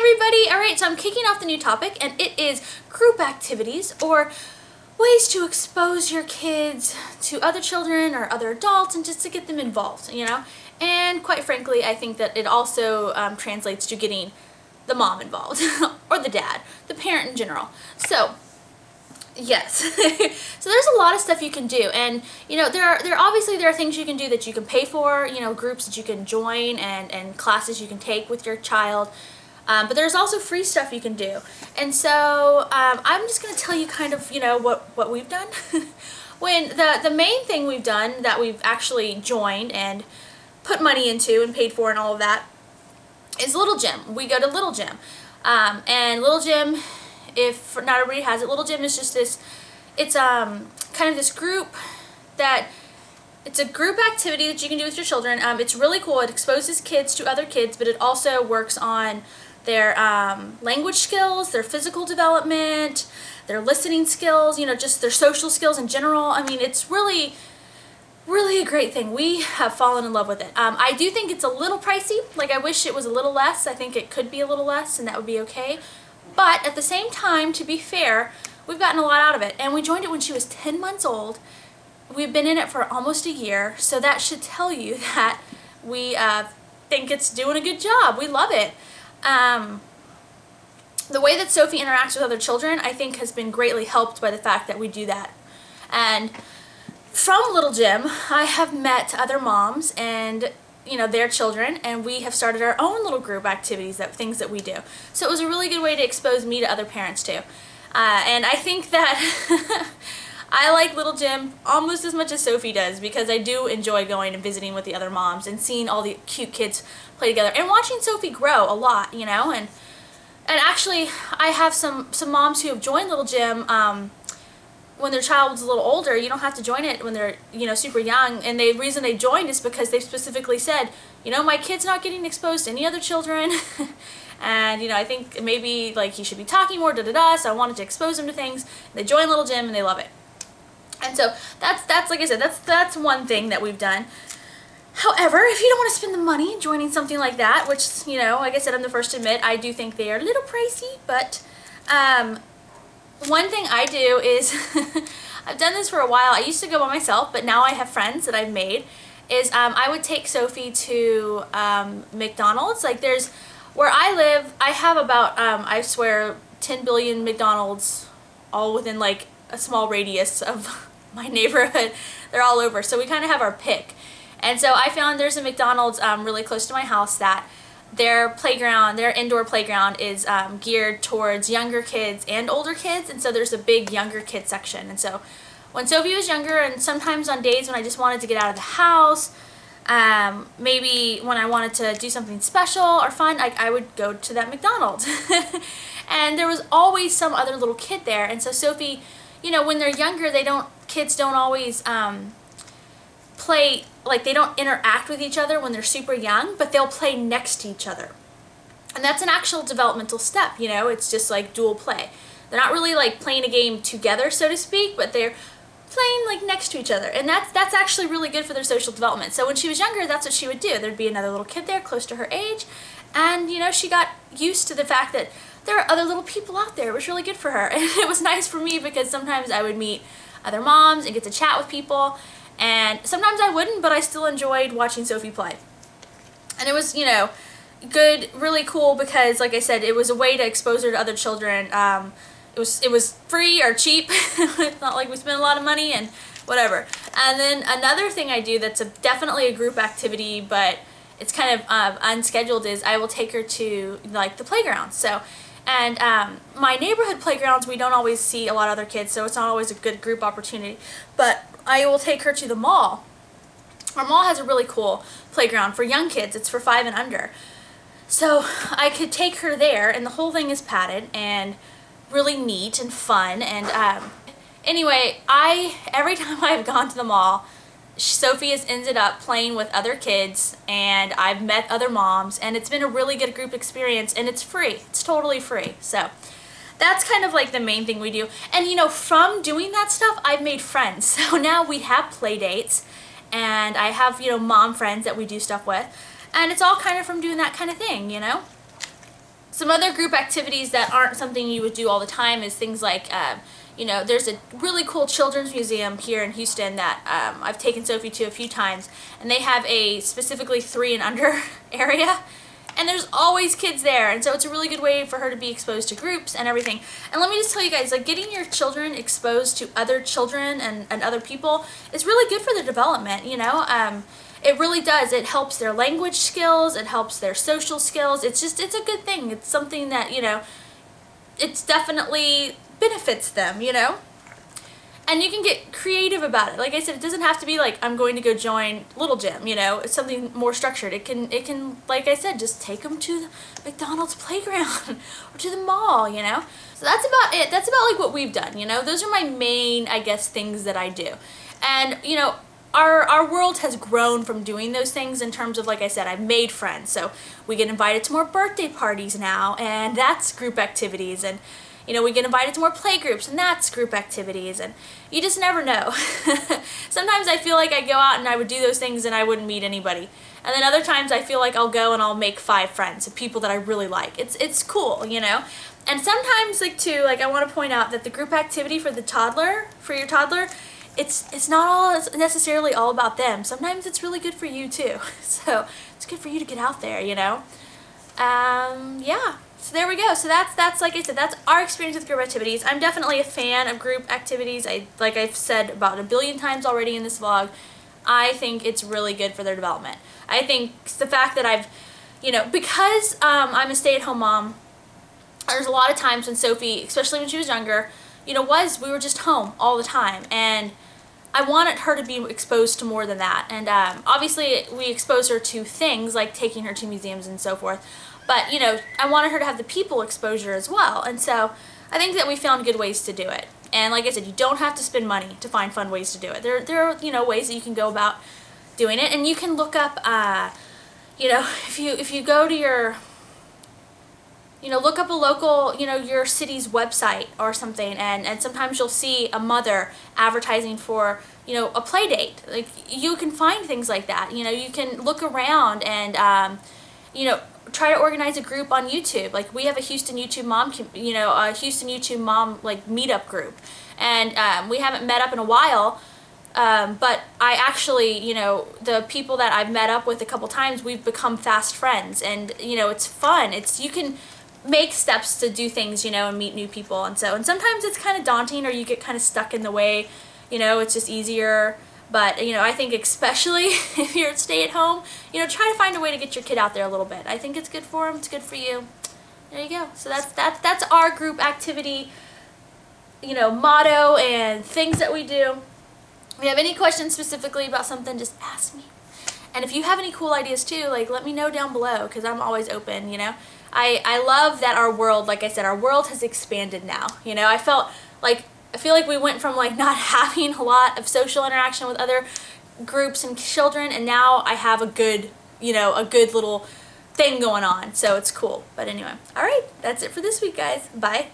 everybody! Alright, so I'm kicking off the new topic, and it is group activities, or ways to expose your kids to other children or other adults and just to get them involved, you know? And quite frankly, I think that it also translates to getting the mom involved, or the dad, the parent in general. So, yes. So there's a lot of stuff you can do, and you know, there are things you can do that you can pay for, you know, groups that you can join and classes you can take with your child. But there's also free stuff you can do. And so I'm just going to tell you kind of, you know, what we've done. When the main thing we've done that we've actually joined and put money into and paid for and all of that is Little Gym. We go to Little Gym. And Little Gym, if not everybody has it, Little Gym is just this, it's kind of this group that, it's a group activity that you can do with your children. It's really cool. It exposes kids to other kids, but it also works on their language skills, their physical development, their listening skills, you know, just their social skills in general. I mean, it's really a great thing. We have fallen in love with it. I do think it's a little pricey. Like, I wish it was a little less. I think it could be a little less, and that would be okay. But at the same time, to be fair, we've gotten a lot out of it. And we joined it when she was 10 months old. We've been in it for almost a year, so that should tell you that we think it's doing a good job. We love it. The way that Sophie interacts with other children, I think, has been greatly helped by the fact that we do that. And from Little Gym, I have met other moms and, you know, their children, and we have started our own little group activities, things that we do. So it was a really good way to expose me to other parents too. And I think that I like Little Gym almost as much as Sophie does, because I do enjoy going and visiting with the other moms and seeing all the cute kids play together and watching Sophie grow a lot, you know. And actually, I have some moms who have joined Little Gym when their child was a little older. You don't have to join it when they're, you know, super young. And the reason they joined is because they specifically said, you know, my kid's not getting exposed to any other children. And, you know, I think maybe, like, he should be talking more, da-da-da, so I wanted to expose him to things. They join Little Gym and they love it. And so that's like I said, that's one thing that we've done. However, if you don't want to spend the money joining something like that, which, you know, like I said, I'm the first to admit, I do think they are a little pricey, but one thing I do is, I've done this for a while. I used to go by myself, but now I have friends that I've made, is I would take Sophie to McDonald's. Like, there's, where I live, I have about, I swear, 10 billion McDonald's all within, like, a small radius of my neighborhood. They're all over, so we kind of have our pick. And so I found there's a McDonald's really close to my house that their playground, their indoor playground, is geared towards younger kids and older kids, and so there's a big younger kid section. And so when Sophie was younger, and sometimes on days when I just wanted to get out of the house, maybe when I wanted to do something special or fun, I would go to that McDonald's. And there was always some other little kid there, and so Sophie, you know, when they're younger, kids don't always play, like, they don't interact with each other when they're super young, but they'll play next to each other. And that's an actual developmental step, you know, it's just like dual play. They're not really like playing a game together, so to speak, but they're playing like next to each other. And that's actually really good for their social development. So when she was younger, that's what she would do. There'd be another little kid there close to her age, and, you know, she got used to the fact that there are other little people out there. It was really good for her. And it was nice for me, because sometimes I would meet other moms and get to chat with people, and sometimes I wouldn't, but I still enjoyed watching Sophie play. And it was, you know, good, really cool, because, like I said, it was a way to expose her to other children. It was free or cheap. It's not like we spent a lot of money and whatever. And then another thing I do that's definitely a group activity, but it's kind of unscheduled, is I will take her to, like, the playground. So, and my neighborhood playgrounds, we don't always see a lot of other kids, so it's not always a good group opportunity. But I will take her to the mall. Our mall has a really cool playground for young kids. It's for 5 and under. So I could take her there, and the whole thing is padded and really neat and fun. And anyway, every time I've gone to the mall, Sophie has ended up playing with other kids, and I've met other moms, and it's been a really good group experience, and it's free. It's totally free. So that's kind of like the main thing we do. And, you know, from doing that stuff, I've made friends. So now we have play dates, and I have, you know, mom friends that we do stuff with, and it's all kind of from doing that kind of thing, you know? Some other group activities that aren't something you would do all the time is things like, there's a really cool children's museum here in Houston that I've taken Sophie to a few times, and they have a specifically 3 and under area, and there's always kids there, and so it's a really good way for her to be exposed to groups and everything. And let me just tell you guys, like, getting your children exposed to other children and other people is really good for their development, It really does. It helps their language skills, it helps their social skills. It's a good thing. It's something that, it's definitely benefits them, And you can get creative about it. Like I said, it doesn't have to be like, I'm going to go join Little Gym, It's something more structured. It can, like I said, just take them to the McDonald's playground or to the mall, So that's about it. That's about like what we've done, Those are my main, I guess, things that I do. And, our world has grown from doing those things in terms of, like I said, I've made friends. So we get invited to more birthday parties now, and that's group activities. And, we get invited to more play groups, and that's group activities. And you just never know. Sometimes I feel like I go out and I would do those things and I wouldn't meet anybody. And then other times I feel like I'll go and I'll make 5 friends of people that I really like. It's cool, And sometimes, I want to point out that the group activity for your toddler, it's not all necessarily all about them. Sometimes it's really good for you too. So it's good for you to get out there, Yeah. So there we go. So that's like I said, that's our experience with group activities. I'm definitely a fan of group activities. Like I've said about 1 billion times already in this vlog, I think it's really good for their development. I think the fact that I've, because I'm a stay-at-home mom, there's a lot of times when Sophie, especially when she was younger, we were just home all the time, and I wanted her to be exposed to more than that. And obviously we expose her to things like taking her to museums and so forth, but I wanted her to have the people exposure as well. And so I think that we found good ways to do it. And like I said, you don't have to spend money to find fun ways to do it. There are ways that you can go about doing it, and you can look up if you go to your look up a local, your city's website or something, and sometimes you'll see a mother advertising for, a play date. Like, you can find things like that. You can look around and, try to organize a group on YouTube. Like, we have a Houston YouTube mom, like, meetup group. And we haven't met up in a while, but I actually, the people that I've met up with a couple times, we've become fast friends. And, it's fun. You can make steps to do things, and meet new people. And sometimes it's kind of daunting, or you get kind of stuck in the way, it's just easier. But, I think especially if you're stay-at-home, try to find a way to get your kid out there a little bit. I think it's good for them. It's good for you. There you go. So that's our group activity, motto and things that we do. If you have any questions specifically about something, just ask me. And if you have any cool ideas too, let me know down below, because I'm always open, I love that our world, like I said, our world has expanded now. I feel like we went from not having a lot of social interaction with other groups and children, and now I have a good little thing going on. So it's cool. But anyway, all right, that's it for this week, guys. Bye.